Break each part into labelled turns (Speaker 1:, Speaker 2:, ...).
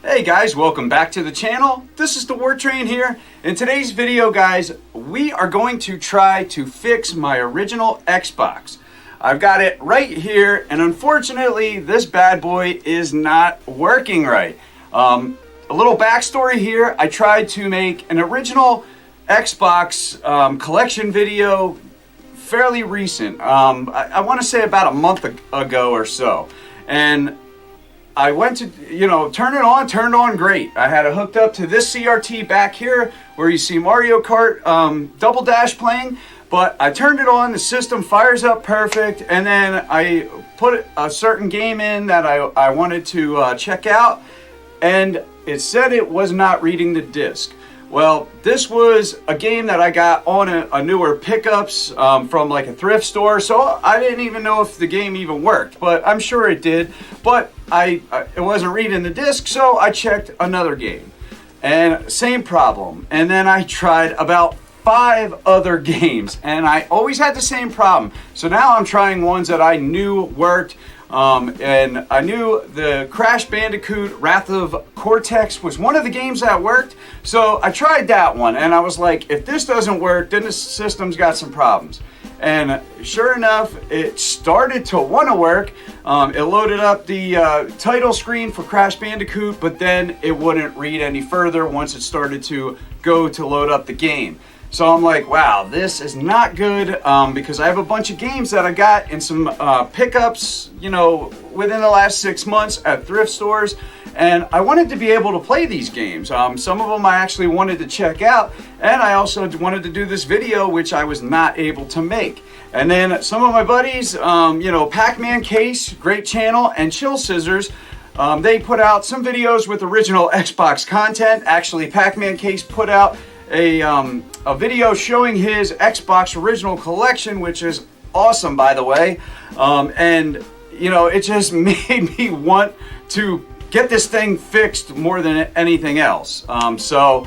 Speaker 1: Hey guys, welcome back to the channel. This is the War Train here. In today's video, guys, we are going to try to fix my original Xbox. I've got it right here, and unfortunately, this bad boy is not working right. A little backstory here. I tried to make an original Xbox collection video fairly recent. I want to say about a month ago or so. And I went to, turn it on, turned on great. I had it hooked up to this CRT back here where you see Mario Kart Double Dash playing, but I turned it on, the system fires up perfect, and then I put a certain game in that I wanted to check out, and it said it was not reading the disc. Well, this was a game that I got on a newer pickups from like a thrift store, so I didn't even know if the game even worked, but I'm sure it did. But it wasn't reading the disc, so I checked another game, and same problem. And then I tried about 5 other games, and I always had the same problem. So now I'm trying ones that I knew worked. And I knew the Crash Bandicoot Wrath of Cortex was one of the games that worked, so I tried that one, and I was like, if this doesn't work, then the system's got some problems. And sure enough, it started to want to work. It loaded up the title screen for Crash Bandicoot, but then it wouldn't read any further once it started to go to load up the game. So I'm like, wow, this is not good, because I have a bunch of games that I got in some pickups, within the last 6 months at thrift stores, and I wanted to be able to play these games. Some of them I actually wanted to check out, and I also wanted to do this video, which I was not able to make. And then some of my buddies, Pac-Man Case, great channel, and Chill Scissors, they put out some videos with original Xbox content. Actually, Pac-Man Case put out a video showing his Xbox original collection, which is awesome, by the way. And it just made me want to get this thing fixed more than anything else. So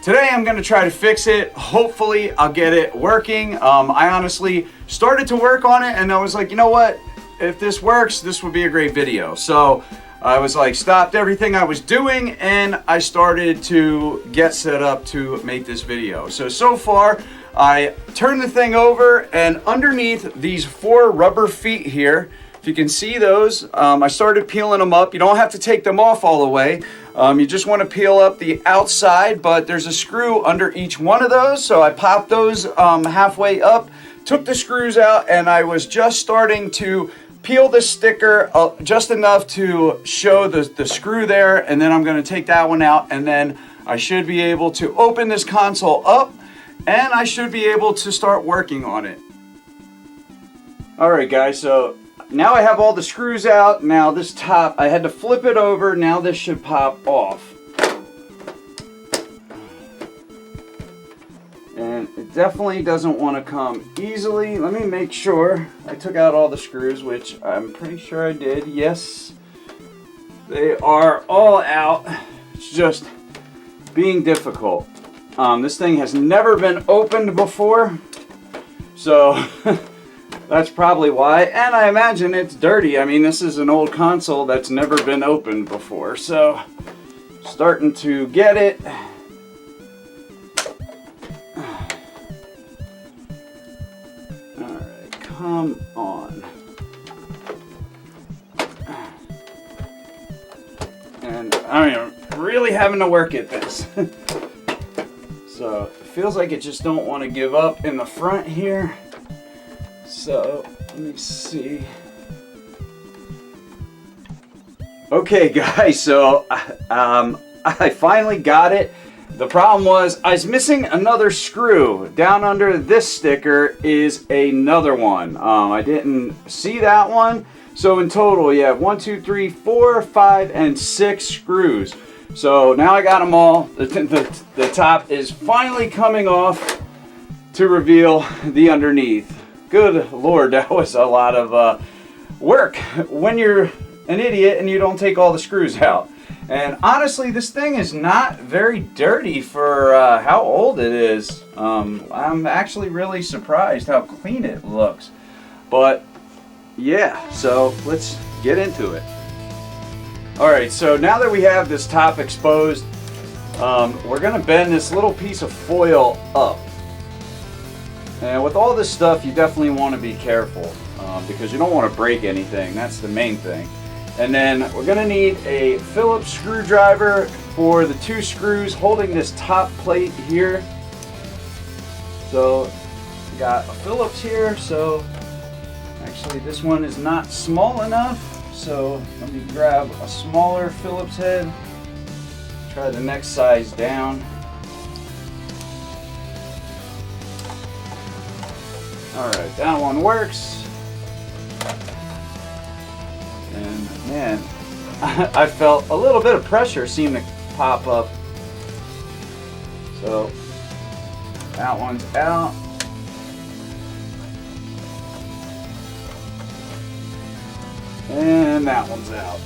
Speaker 1: today I'm going to try to fix it. Hopefully I'll get it working. I honestly started to work on it, and I was like, you know what? If this works, this would be a great video. So I was like, stopped everything I was doing, and I started to get set up to make this video. So far, I turned the thing over, and underneath these 4 rubber feet here, if you can see those, I started peeling them up. You don't have to take them off all the way. You just want to peel up the outside, but there's a screw under each one of those. So I popped those halfway up, took the screws out, and I was just starting to peel the sticker just enough to show the screw there, and then I'm going to take that one out, and then I should be able to open this console up, and I should be able to start working on it. Alright guys, so now I have all the screws out. Now this top, I had to flip it over. Now this should pop off. And it definitely doesn't want to come easily. Let me make sure I took out all the screws, which I'm pretty sure I did. Yes, they are all out. It's just being difficult. This thing has never been opened before, so that's probably why. And I imagine it's dirty. I mean, this is an old console that's never been opened before, so starting to get it. Come on. And I'm really having to work at this. So it feels like it just don't want to give up in the front here. So let me see. Okay guys, so I finally got it. The problem was I was missing another screw. Down under this sticker is another one. I didn't see that one. So in total, you have 1, 2, 3, 4, 5, and 6 screws. So now I got them all. The top is finally coming off to reveal the underneath. Good Lord, that was a lot of work when you're an idiot and you don't take all the screws out. And honestly, this thing is not very dirty for how old it is. I'm actually really surprised how clean it looks. But yeah, so let's get into it. Alright, so now that we have this top exposed, we're going to bend this little piece of foil up. And with all this stuff, you definitely want to be careful because you don't want to break anything. That's the main thing. And then we're going to need a Phillips screwdriver for the 2 screws holding this top plate here. So we got a Phillips here, so actually this one is not small enough. So let me grab a smaller Phillips head. Try the next size down. Alright, that one works. And man, I felt a little bit of pressure seem to pop up. So that one's out. And that one's out.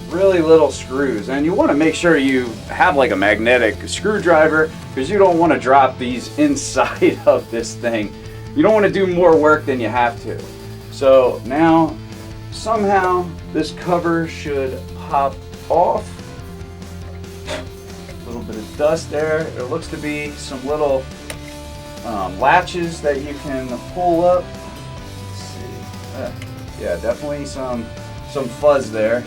Speaker 1: Really little screws, and you want to make sure you have like a magnetic screwdriver because you don't want to drop these inside of this thing. You don't want to do more work than you have to. So now somehow this cover should pop off. A little bit of dust there. There looks to be some little latches that you can pull up. Let's see. Yeah, definitely some fuzz there.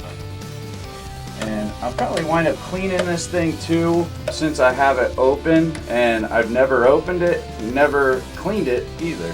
Speaker 1: And I'll probably wind up cleaning this thing too, since I have it open and I've never opened it, never cleaned it either.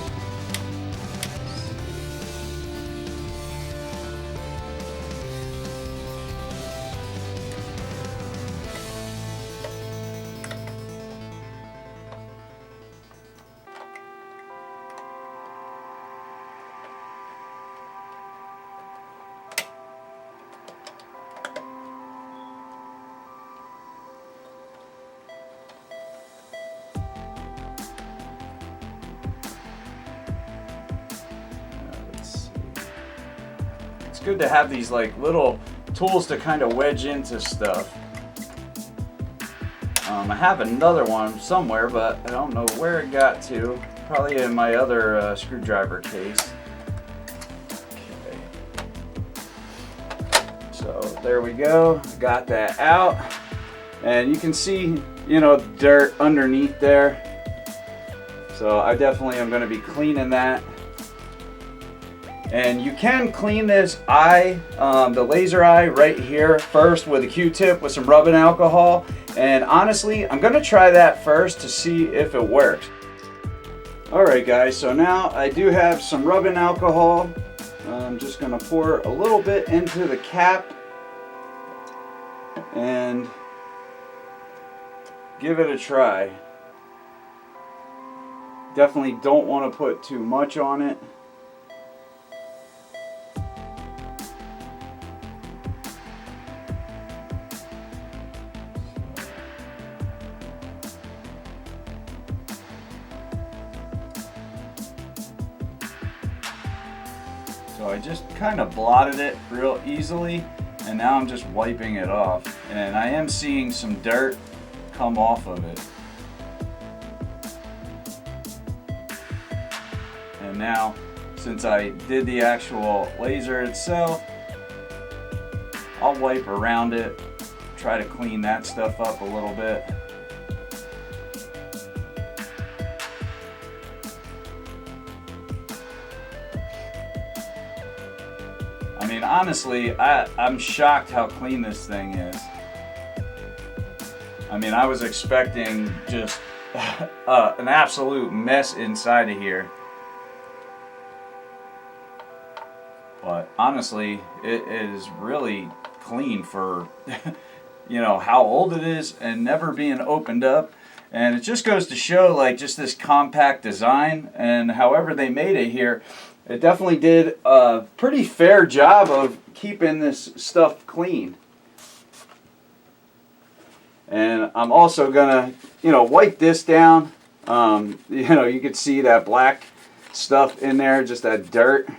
Speaker 1: It's good to have these like little tools to kind of wedge into stuff. I have another one somewhere, but I don't know where it got to. Probably in my other screwdriver case. Okay. So there we go. Got that out. And you can see, you know, dirt underneath there. So I definitely am going to be cleaning that. And you can clean this eye, the laser eye right here first with a Q-tip with some rubbing alcohol. And honestly, I'm going to try that first to see if it works. Alright guys, so now I do have some rubbing alcohol. I'm just going to pour a little bit into the cap and give it a try. Definitely don't want to put too much on it. So I just kind of blotted it real easily, and now I'm just wiping it off. And I am seeing some dirt come off of it. And now, since I did the actual laser itself, I'll wipe around it, try to clean that stuff up a little bit. I mean, honestly, I'm shocked how clean this thing is. I mean, I was expecting just an absolute mess inside of here. But honestly, it is really clean for, you know, how old it is and never being opened up. And it just goes to show, like, just this compact design, and however they made it here, it definitely did a pretty fair job of keeping this stuff clean. And I'm also gonna, you know, wipe this down. You know, you can see that black stuff in there, just that dirt.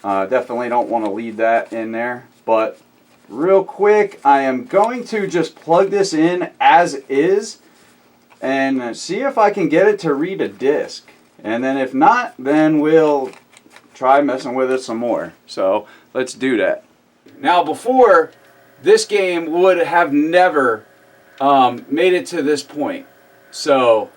Speaker 1: Definitely don't want to leave that in there. But real quick, I am going to just plug this in as is and see if I can get it to read a disc. And then if not, then we'll try messing with it some more. So let's do that. Now before, this game would have never made it to this point. So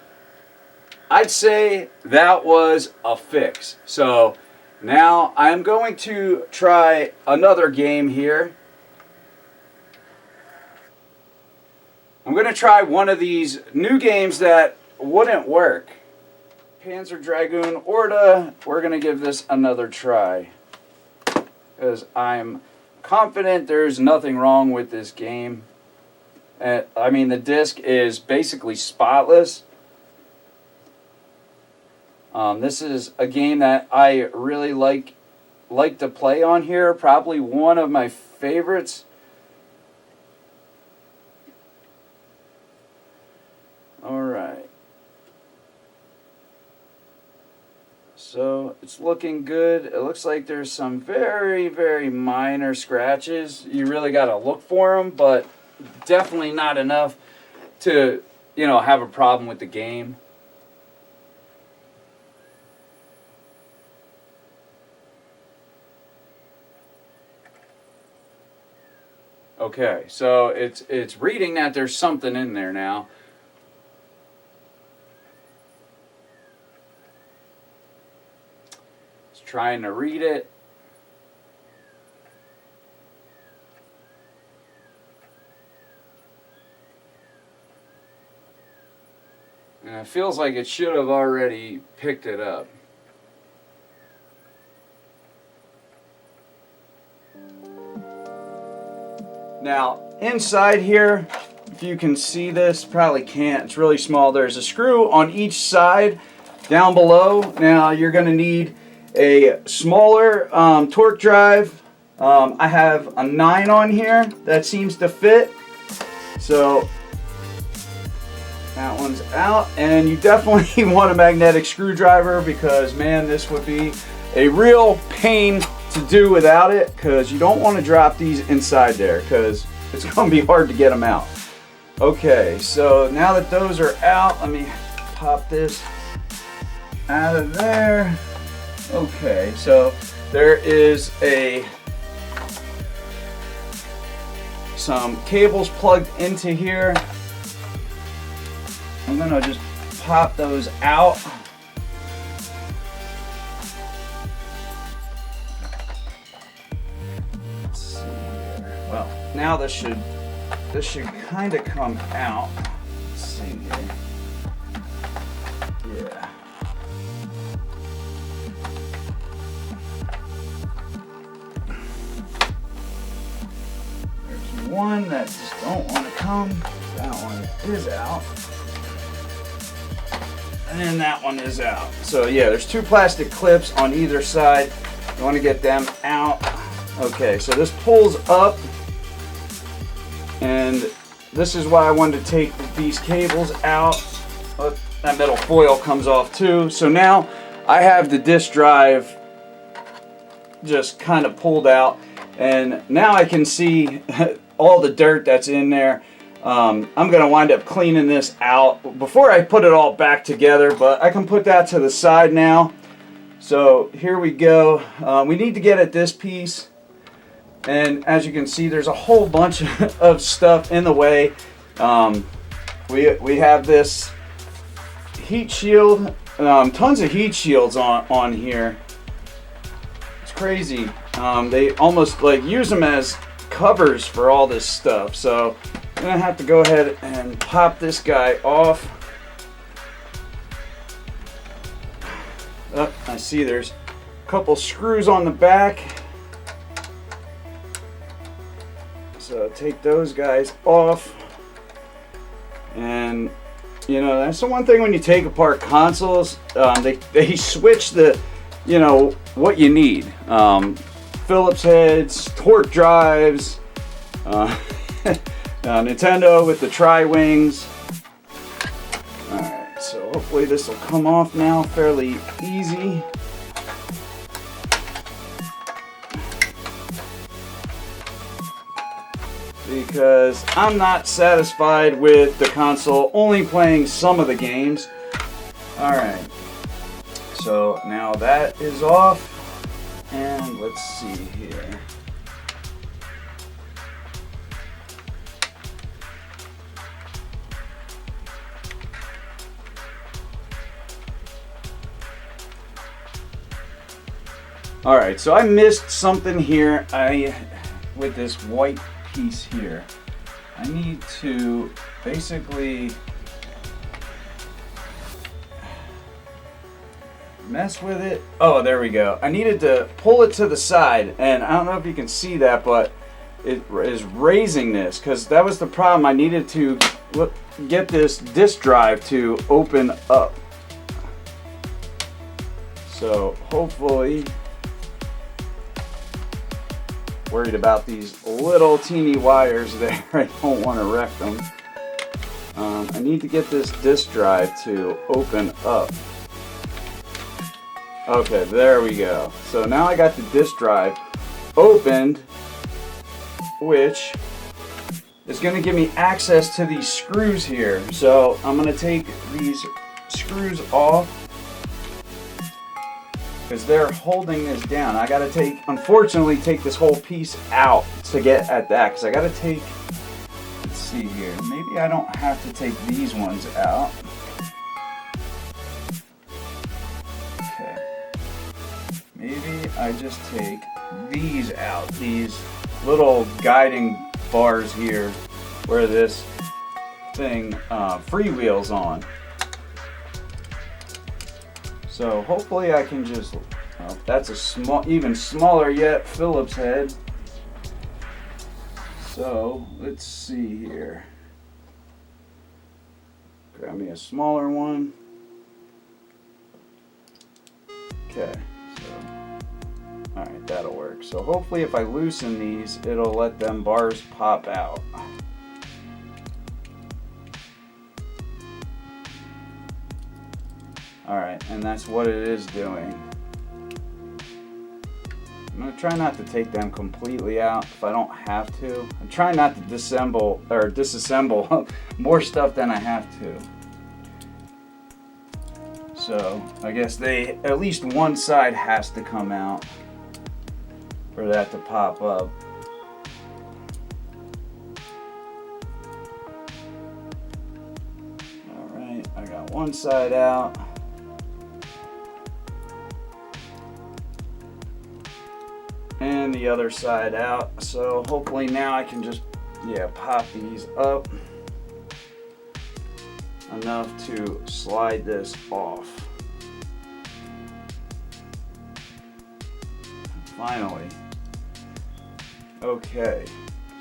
Speaker 1: I'd say that was a fix. So now I'm going to try another game here. I'm going to try one of these new games that wouldn't work. Panzer Dragoon Orta. We're going to give this another try, because I'm confident there's nothing wrong with this game. I mean, the disc is basically spotless. This is a game that I really like to play on here. Probably one of my favorites. All right. So it's looking good. It looks like there's some very, very minor scratches. You really got to look for them, but definitely not enough to, you know, have a problem with the game. Okay, so it's reading that there's something in there now. It's trying to read it. And it feels like it should have already picked it up. Now, inside here, if you can see this, probably can't, it's really small. There's a screw on each side down below. Now, you're going to need a smaller torque drive. I have a 9 on here that seems to fit. So, that one's out. And you definitely want a magnetic screwdriver, because, man, this would be a real pain to do without it, because you don't want to drop these inside there, because it's going to be hard to get them out. Okay, so now that those are out, let me pop this out of there. Okay, so there is some cables plugged into here. I'm going to just pop those out. Well, now this should kind of come out. Let's see here. Yeah. There's one that just don't want to come. That one is out. And then that one is out. So yeah, there's 2 plastic clips on either side. You want to get them out. Okay, so this pulls up, and this is why I wanted to take these cables out. Oh, that metal foil comes off too. So now I have the disk drive just kind of pulled out, and now I can see all the dirt that's in there. I'm going to wind up cleaning this out before I put it all back together, but I can put that to the side now. So here we go. We need to get at this piece. And as you can see, there's a whole bunch of stuff in the way. We have this heat shield, tons of heat shields on here. It's crazy. They almost like use them as covers for all this stuff. So I'm gonna have to go ahead and pop this guy off. Oh, I see there's a couple screws on the back. So take those guys off. And you know, that's the one thing when you take apart consoles, they switch the, you know, what you need. Phillips heads, torque drives, Nintendo with the tri-wings. Alright, so hopefully this will come off now fairly easy. Because I'm not satisfied with the console only playing some of the games. Alright, so now that is off, and let's see here. All right, so I missed something here. With this white piece here, I need to basically mess with it. Oh, there we go. I needed to pull it to the side, and I don't know if you can see that, but it is raising this because that was the problem. I needed to get this disk drive to open up. So hopefully, worried about these little teeny wires there. I don't want to wreck them. I need to get this disk drive to open up. Okay, there we go. So now I got the disk drive opened, which is going to give me access to these screws here. So I'm going to take these screws off because they're holding this down. I got to unfortunately take this whole piece out to get at that, because I got to take, let's see here, maybe I don't have to take these ones out. Maybe I just take these out, these little guiding bars here where this thing freewheels on. So hopefully I can just, that's a even smaller yet Phillips head. So let's see here. Grab me a smaller one. Okay. Alright, that'll work. So hopefully if I loosen these, it'll let them bars pop out. Alright, and that's what it is doing. I'm going to try not to take them completely out if I don't have to. I'm trying not to disassemble more stuff than I have to. So I guess at least one side has to come out for that to pop up. Alright, I got one side out. And the other side out. So hopefully now I can just, pop these up enough to slide this off. Finally. Okay,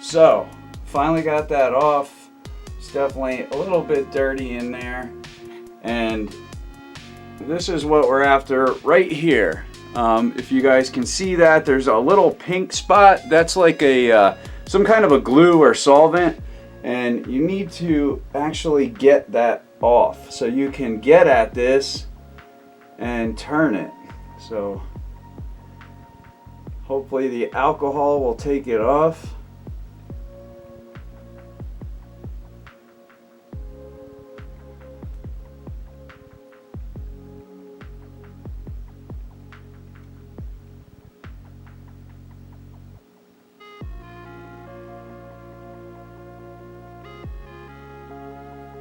Speaker 1: so finally got that off. It's definitely a little bit dirty in there, and this is what we're after right here. If you guys can see that, there's a little pink spot. That's like a some kind of a glue or solvent, and you need to actually get that off so you can get at this and turn it. So hopefully the alcohol will take it off.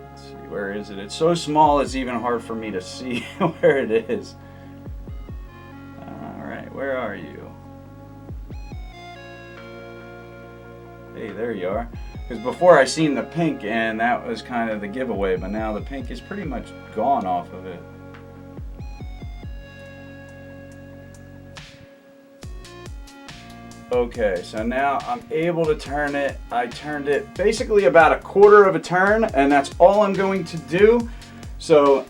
Speaker 1: Let's see, where is it? It's so small it's even hard for me to see where it is. All right, where are you? Hey, there you are. Because before I seen the pink, and that was kind of the giveaway, but now the pink is pretty much gone off of it. Okay, so now I'm able to turn it. I turned it basically about a quarter of a turn, and that's all I'm going to do. So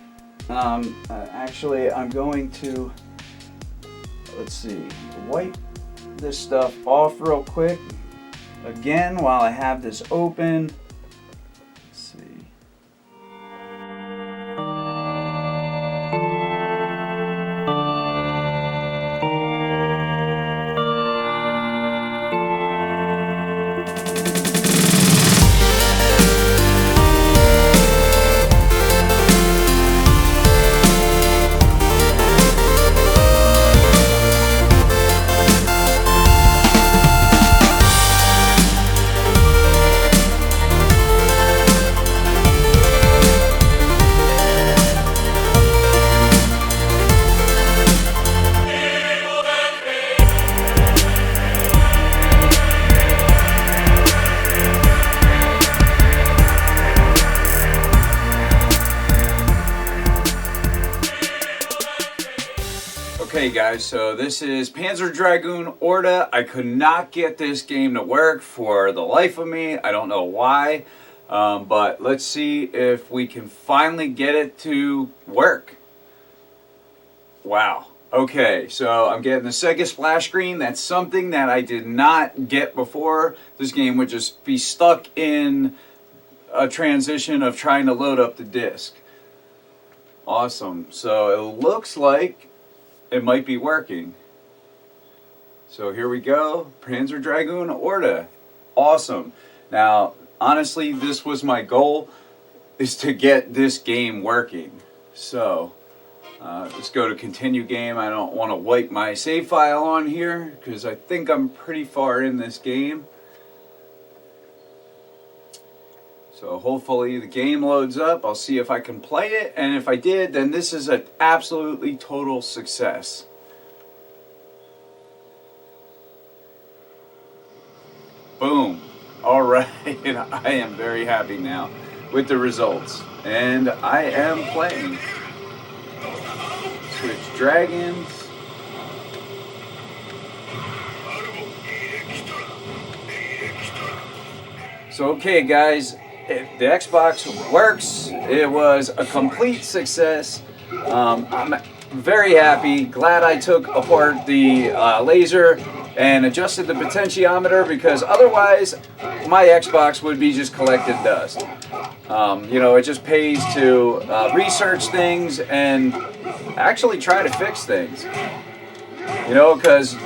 Speaker 1: actually I'm going to, let's see, wipe this stuff off real quick. Again, while I have this open, let's see. Okay guys, so this is Panzer Dragoon Orta. I could not get this game to work for the life of me. I don't know why, but let's see if we can finally get it to work. Wow. Okay, so I'm getting the Sega splash screen. That's something that I did not get before. This game would just be stuck in a transition of trying to load up the disc. Awesome. So it looks like it might be working. So here we go. Panzer Dragoon Orta. Awesome. Now, honestly, this was my goal, is to get this game working. So let's go to continue game. I don't want to wipe my save file on here because I think I'm pretty far in this game. So hopefully the game loads up. I'll see if I can play it, and if I did, then this is an absolutely total success. Boom. Alright, I am very happy now with the results. And I am playing. Switch dragons. So okay guys, the Xbox works. It was a complete success. I'm very happy. Glad I took apart the laser and adjusted the potentiometer, because otherwise my Xbox would be just collecting dust. You know, it just pays to research things and actually try to fix things. You know, because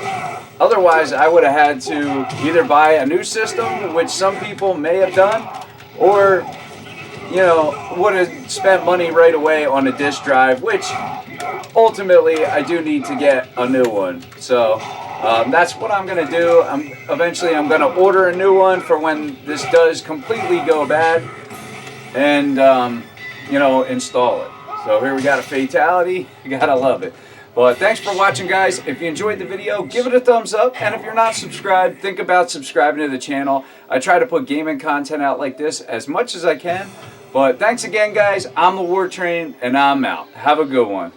Speaker 1: otherwise I would have had to either buy a new system, which some people may have done, or, you know, would have spent money right away on a disk drive, which ultimately I do need to get a new one. So that's what I'm going to do. Eventually I'm going to order a new one for when this does completely go bad, and, you know, install it. So here we got a fatality. You got to love it. But thanks for watching, guys. If you enjoyed the video, give it a thumbs up. And if you're not subscribed, think about subscribing to the channel. I try to put gaming content out like this as much as I can. But thanks again, guys. I'm the War Train, and I'm out. Have a good one.